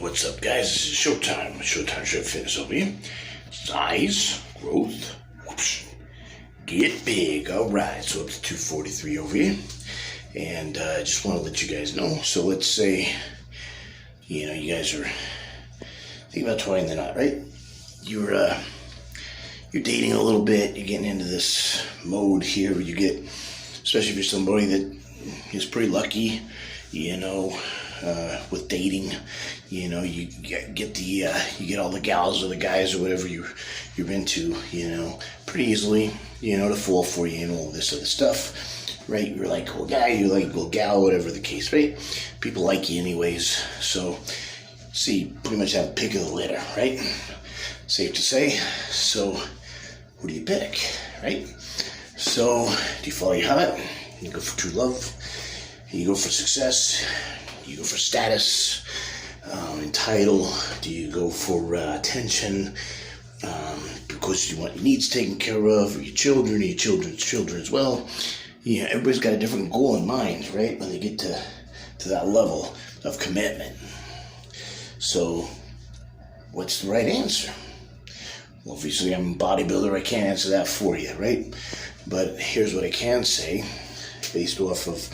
What's up, guys? This is Showtime. Showtime Chef Fitness over here. Size, growth, whoops, get big. All right, so up to 243 over here. And I just want to let you guys know. So let's say, you guys are thinking about trying the knot, right? You're dating a little bit. You're getting into this mode here where you get, especially if you're somebody that is pretty lucky, with dating, you get all the gals or the guys or whatever you're into, pretty easily, to fall for you and all this other stuff, right? You're like, cool guy, you like cool gal, whatever the case, right? People like you anyways, so you pretty much have a pick of the litter, right? Safe to say. So who do you pick, right? So do you follow your heart? You go for true love? You go for success? You go for status, and title? Do you go for attention because you want your needs taken care of, or your children, or your children's children as well? Everybody's got a different goal in mind, right? When they get to that level of commitment. So, what's the right answer? Well, obviously, I'm a bodybuilder. I can't answer that for you, right? But here's what I can say, based off of,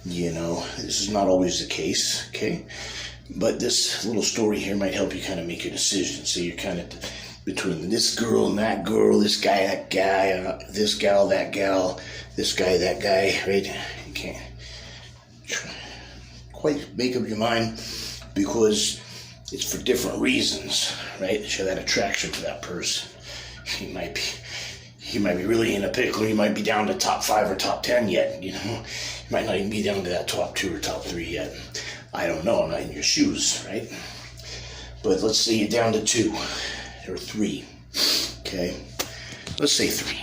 this is not always the case, okay? But this little story here might help you kind of make your decision. So you're kind of between this girl and that girl, this guy, that guy, this gal, that gal, this guy, that guy, right? You can't quite make up your mind because it's for different reasons, right? That you have that attraction to that person. He might be really in a pickle. You might be down to top 5 or top 10 yet, You might not even be down to that top 2 or top 3 yet. I don't know. I'm not in your shoes, right? But let's say you're down to 2 or 3, okay? Let's say 3.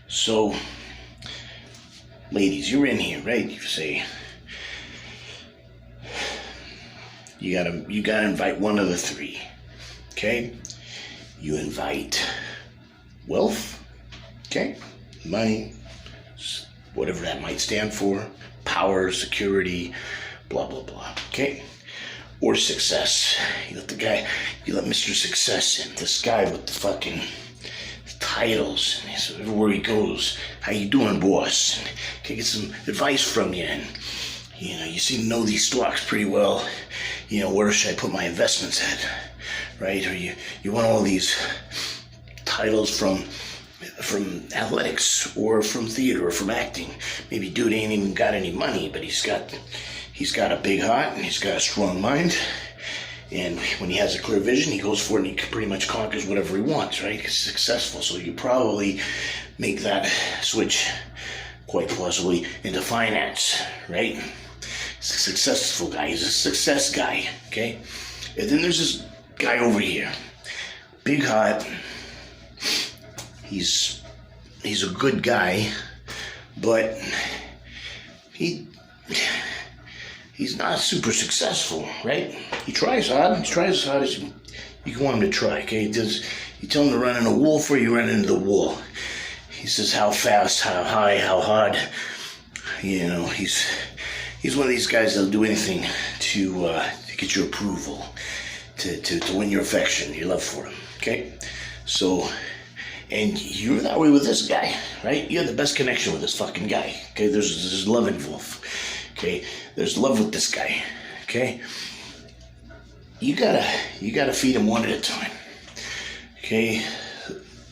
So, ladies, you're in here, right? You say, you gotta invite one of the 3, okay? You invite wealth, okay? Money, whatever that might stand for, power, security, blah, blah, blah, okay? Or success. You let Mr. Success in, this guy with the fucking titles, and so everywhere he goes, how you doing, boss? Can I get some advice from you? And, you seem to know these stocks pretty well. Where should I put my investments at, right? Or you want all these titles from athletics or from theater or from acting. Maybe dude ain't even got any money, but he's got a big heart and he's got a strong mind. And when he has a clear vision, he goes for it and he pretty much conquers whatever he wants, right? He's successful. So you probably make that switch quite plausibly into finance, right? He's a successful guy. He's a success guy, okay? And then there's this guy over here. Big heart. He's a good guy, but he's not super successful, right? He tries hard. He tries as hard as you can want him to try, okay? You tell him to run in a wall for you, run into the wall. He says how fast, how high, how hard. He's one of these guys that'll do anything to get your approval, to win your affection, your love for him, okay? So, and you're that way with this guy, right? You have the best connection with this fucking guy, okay? There's love involved, okay? There's love with this guy, okay? You gotta feed him one at a time, okay?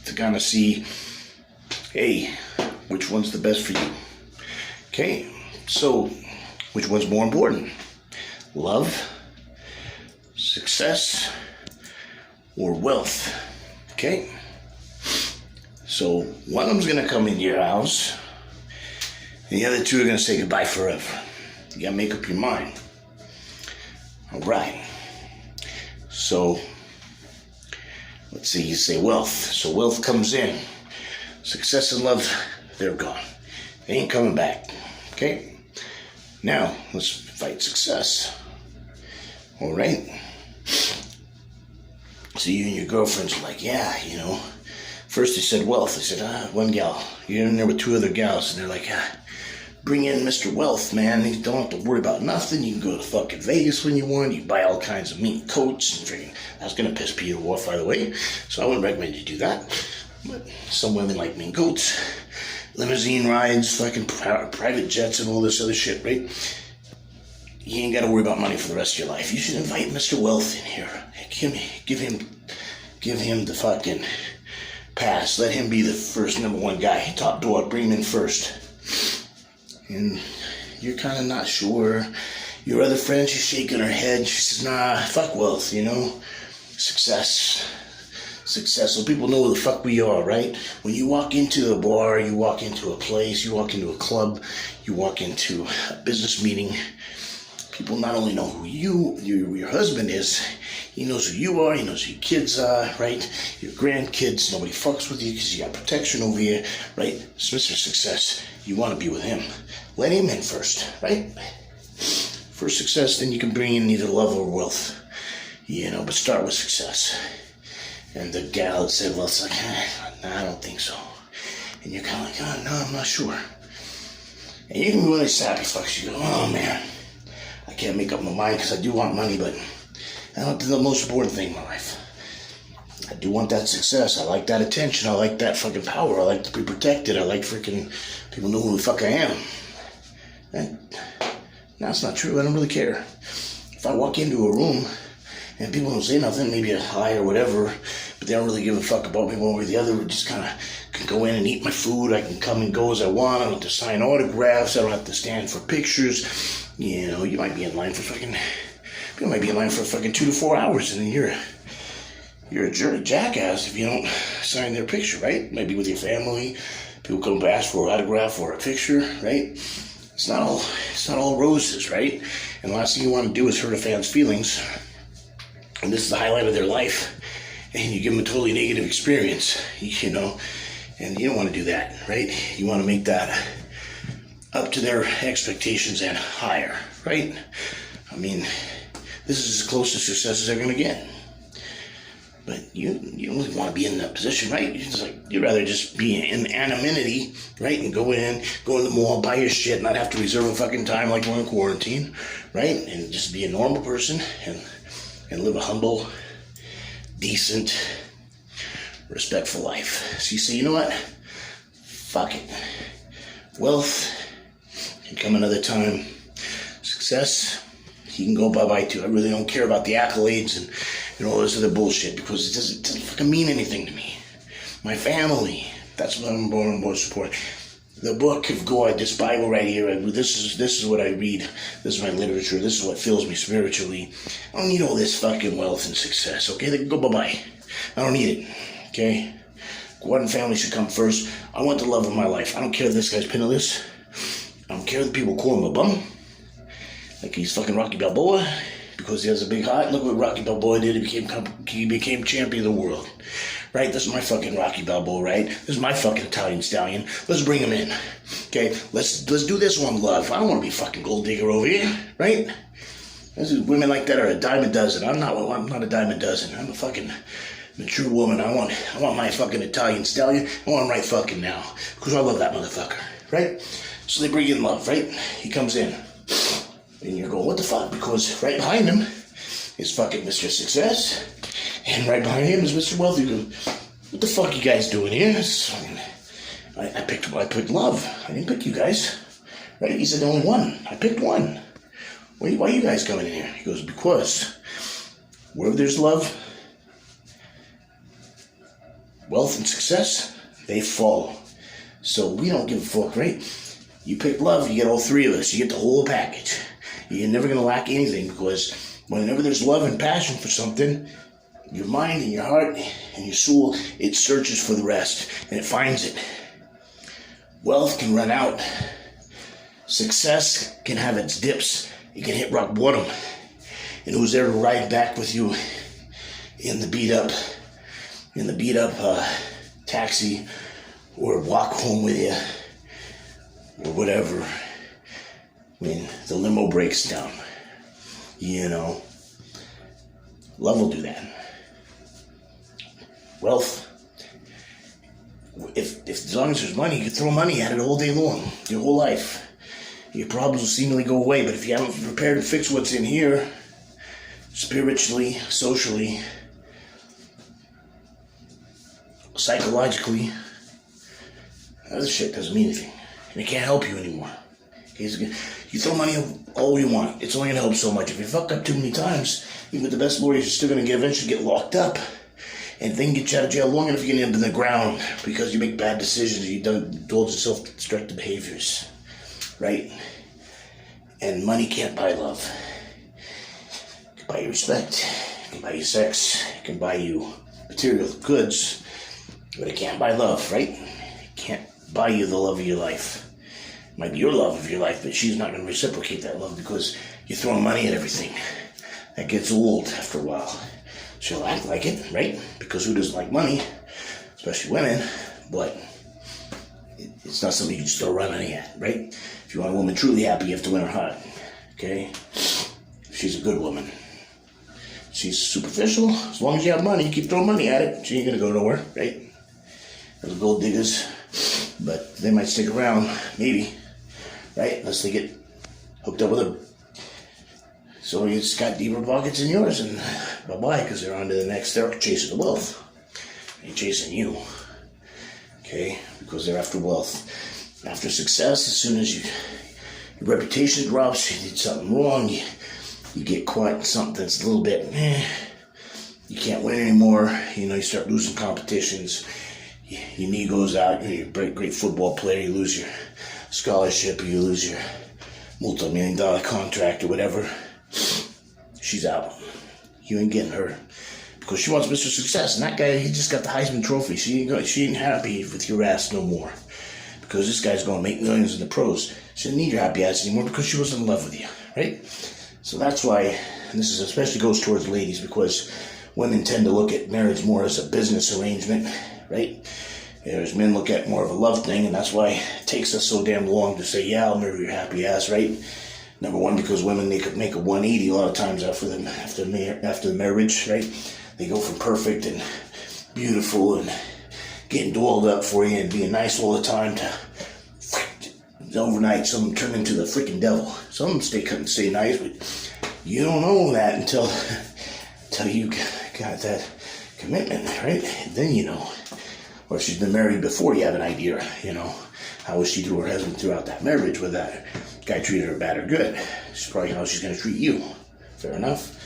To kind of see, hey, which one's the best for you, okay? So, which one's more important? Love, success, or wealth, okay? So one of them's going to come into your house, and the other 2 are going to say goodbye forever. You got to make up your mind. All right. So let's see, you say wealth. So wealth comes in. Success and love, they're gone. They ain't coming back. Okay? Now, let's fight success. All right? So you and your girlfriends are like, yeah, First they said wealth. They said, one gal. You're in there with 2 other gals. And they're like, bring in Mr. Wealth, man. You don't have to worry about nothing. You can go to fucking Vegas when you want. You buy all kinds of meat coats and freaking. That's gonna piss Peter off, by the way. So I wouldn't recommend you do that. But some women like mink coats, limousine rides, fucking private jets, and all this other shit, right? You ain't got to worry about money for the rest of your life. You should invite Mr. Wealth in here. Give him the fucking pass. Let him be the first number one guy. Top dog. Bring him in first. And you're kind of not sure. Your other friend, she's shaking her head. She says, nah, fuck Wealth, you know? Success. So people know who the fuck we are, right? When you walk into a bar, you walk into a place, you walk into a club, you walk into a business meeting, people not only know who your husband is, he knows who you are, he knows who your kids are, right? Your grandkids, nobody fucks with you because you got protection over here, right? It's Mr. Success. You want to be with him. Let him in first, right? For success, then you can bring in either love or wealth, you know, but start with success. And the gal said, well, it's like, nah, I don't think so. And you're kind of like, oh, no, I'm not sure. And you can be really sappy fucks. You go, oh, man, I can't make up my mind because I do want money, but I don't do the most important thing in my life. I do want that success. I like that attention. I like that fucking power. I like to be protected. I like freaking people know who the fuck I am. And no, it's not true. I don't really care. If I walk into a room and people don't say nothing, maybe a hi or whatever, but they don't really give a fuck about me one way or the other. We just kind of can go in and eat my food. I can come and go as I want. I don't have to sign autographs. I don't have to stand for pictures. You know, you might be in line for fucking 2 to 4 hours, and then you're a jackass if you don't sign their picture, right? Maybe with your family. People come to ask for an autograph or a picture, right? It's not all roses, right? And the last thing you want to do is hurt a fan's feelings. And this is the highlight of their life, and you give them a totally negative experience, you know, and you don't want to do that, right? You want to make that up to their expectations and higher, right? I mean, this is as close to success as they're going to get. But you don't really want to be in that position, right? You'd rather just be in anonymity, right? And go in the mall, buy your shit, not have to reserve a fucking time like we're in quarantine, right? And just be a normal person and live a humble, decent, respectful life. So you say, you know what? Fuck it. Wealth can come another time. Success, he can go bye-bye too. I really don't care about the accolades and all this other bullshit because it doesn't fucking mean anything to me. My family, that's what I'm born to support. The book of God, this Bible right here, this is what I read. This is my literature. This is what fills me spiritually. I don't need all this fucking wealth and success, okay? They can go bye-bye. I don't need it, okay? God and family should come first. I want the love of my life. I don't care if this guy's penniless. I don't care if people call him a bum. Like he's fucking Rocky Balboa because he has a big heart. Look what Rocky Balboa did. He became champion of the world. Right? This is my fucking Rocky Balboa, right? This is my fucking Italian stallion. Let's bring him in. Okay? Let's do this one, love. I don't want to be fucking gold digger over here, right? Women like that are a dime a dozen. I'm not a dime a dozen. I'm a fucking mature woman. I want my fucking Italian stallion. I want him right fucking now. Because I love that motherfucker. Right? So they bring in love, right? He comes in. And you're going, what the fuck? Because right behind him is fucking Mr. Success. And right behind him is Mr. Wealth. You go, what the fuck you guys doing here? I picked love. I didn't pick you guys. Right? He said the only one. I picked one. Why are you guys coming in here? He goes, because wherever there's love, wealth and success, they follow. So we don't give a fuck, right? You pick love, you get all three of us. You get the whole package. You're never going to lack anything because whenever there's love and passion for something, your mind and your heart and your soul, it searches for the rest and it finds it. Wealth can run out. Success can have its dips. It can hit rock bottom. And who's there to ride back with you in the beat up taxi or walk home with you or whatever when the limo breaks down? You know, love will do that. Wealth, if as long as there's money, you can throw money at it all day long, your whole life. your problems will seemingly go away. But if you haven't prepared to fix what's in here, spiritually, socially, psychologically, other shit doesn't mean anything. And it can't help you anymore. You throw money all you want. It's only going to help so much. If you fucked up too many times, even with the best lawyers, you're still going to eventually get locked up. And if they can get you out of jail long enough, you're going to end up in the ground because you make bad decisions. You indulge in self-destructive behaviors. Right? And money can't buy love. It can buy you respect. It can buy you sex. It can buy you material goods. But it can't buy love, right? It can't buy you the love of your life. It might be your love of your life, but she's not going to reciprocate that love because you're throwing money at everything. That gets old after a while. She'll act like it, right? Because who doesn't like money? Especially women. But it's not something you just throw around money at, right? If you want a woman truly happy, you have to win her heart. Okay? She's a good woman. She's superficial. As long as you have money, you keep throwing money at it. She ain't going to go nowhere, right? Those gold diggers. But they might stick around, maybe. Right? Unless they get hooked up with a... So it's got deeper pockets than yours, and bye-bye, because they're on to the next. They're chasing the wealth. They're chasing you. Okay? Because they're after wealth. After success, as soon as your reputation drops, you did something wrong, you get caught in something that's a little bit, you can't win anymore. You start losing competitions. Your knee goes out, you're a great football player, you lose your scholarship, or you lose your multi-million-dollar contract or whatever. She's out. You ain't getting her. Because she wants Mr. Success. And that guy, he just got the Heisman Trophy. She ain't happy with your ass no more. Because this guy's going to make millions in the pros. She doesn't need your happy ass anymore because she wasn't in love with you. Right? So that's why, and this especially goes towards ladies, because women tend to look at marriage more as a business arrangement. Right? Whereas men look at more of a love thing, and that's why it takes us so damn long to say, yeah, I'll marry your happy ass, right? Number one, because women, they could make a 180 a lot of times after the marriage, right? They go from perfect and beautiful and getting dolled up for you and being nice all the time to overnight some turn into the freaking devil. Some of them stay nice, but you don't know that until you got that commitment, right? And then you know. Or if she's been married before, you have an idea, how was she to her husband throughout that marriage, whether that guy treated her bad or good. It's probably how she's going to treat you. Fair enough.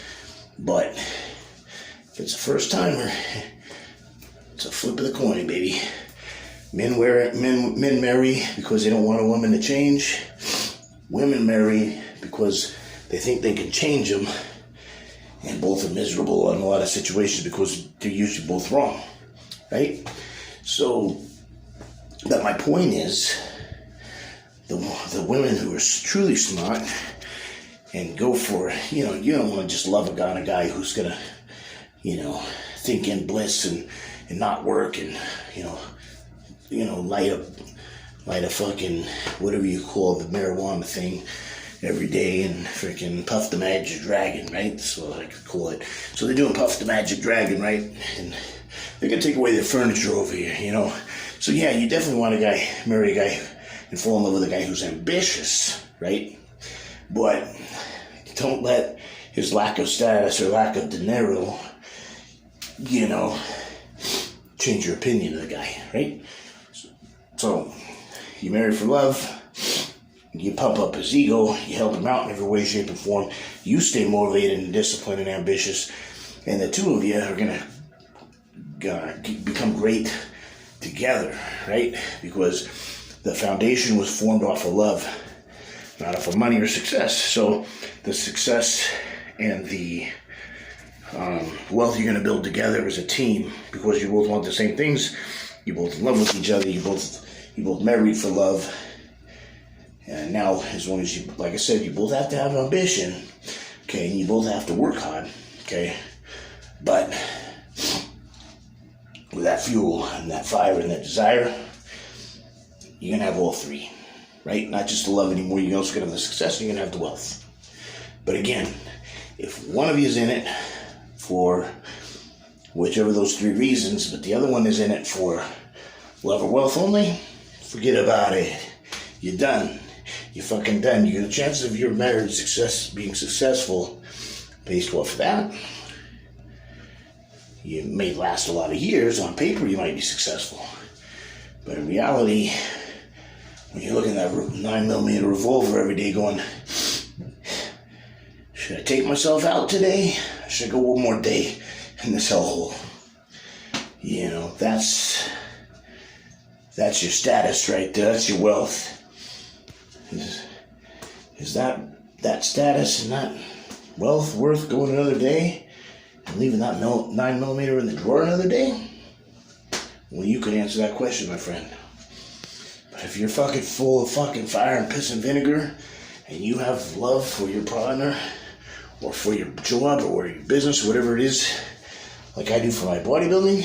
But if it's a first timer, it's a flip of the coin, baby. Men marry because they don't want a woman to change. Women marry because they think they can change them. And both are miserable in a lot of situations because they're usually both wrong. Right? So, but my point is, the women who are truly smart and go for, you don't want to just love a guy who's going to, think in bliss and not work and, light a fucking, whatever you call the marijuana thing every day and freaking Puff the Magic Dragon, right? That's what I could call it. So they're doing Puff the Magic Dragon, right? And they're going to take away their furniture over here, So yeah, you definitely want marry a guy and fall in love with a guy who's ambitious, right? But don't let his lack of status or lack of dinero, change your opinion of the guy, right? So you marry for love. You pump up his ego, you help him out in every way, shape, and form. You stay motivated and disciplined and ambitious. And the two of you are going to become great together, right? Because the foundation was formed off of love, not off of money or success. So the success and the wealth you're going to build together as a team, because you both want the same things. You both in love with each other. You both married for love. And now, as long as you, like I said, you both have to have ambition, okay, and you both have to work hard, okay, but with that fuel and that fire and that desire, you're going to have all three, right? Not just the love anymore, you're also going to have the success, and you're going to have the wealth. But again, if one of you is in it for whichever of those three reasons, but the other one is in it for love or wealth only, forget about it. You're done. you're fucking done. The chances of your marriage being successful based off of that, you may last a lot of years. On paper, you might be successful. But in reality, when you're looking at that 9mm revolver every day going, should I take myself out today? Or should I go one more day in this hellhole? You know, that's your status right there. That's your wealth. Is that status and that wealth worth going another day and leaving that 9mm in the drawer another day? Well, you can answer that question, my friend. But if you're fucking full of fucking fire and piss and vinegar, and you have love for your partner, or for your job, or your business, whatever it is, like I do for my bodybuilding,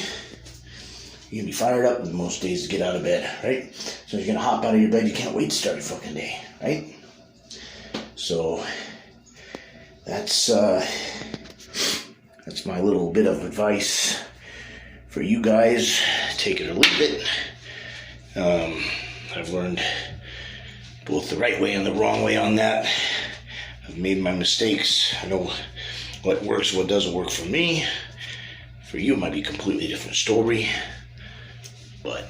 you're gonna be fired up most days to get out of bed, right? So you're gonna hop out of your bed, you can't wait to start your fucking day, right? So that's my little bit of advice for you guys. Take it or leave it. I've learned both the right way and the wrong way on that. I've made my mistakes. I know what works, what doesn't work for me. For you, it might be a completely different story. But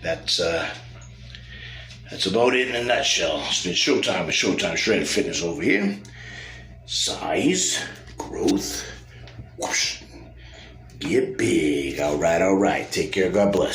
that's about it in a nutshell. It's been Showtime with Showtime Shredded Fitness over here. Size, growth, whoosh. Get big. All right. Take care. God bless.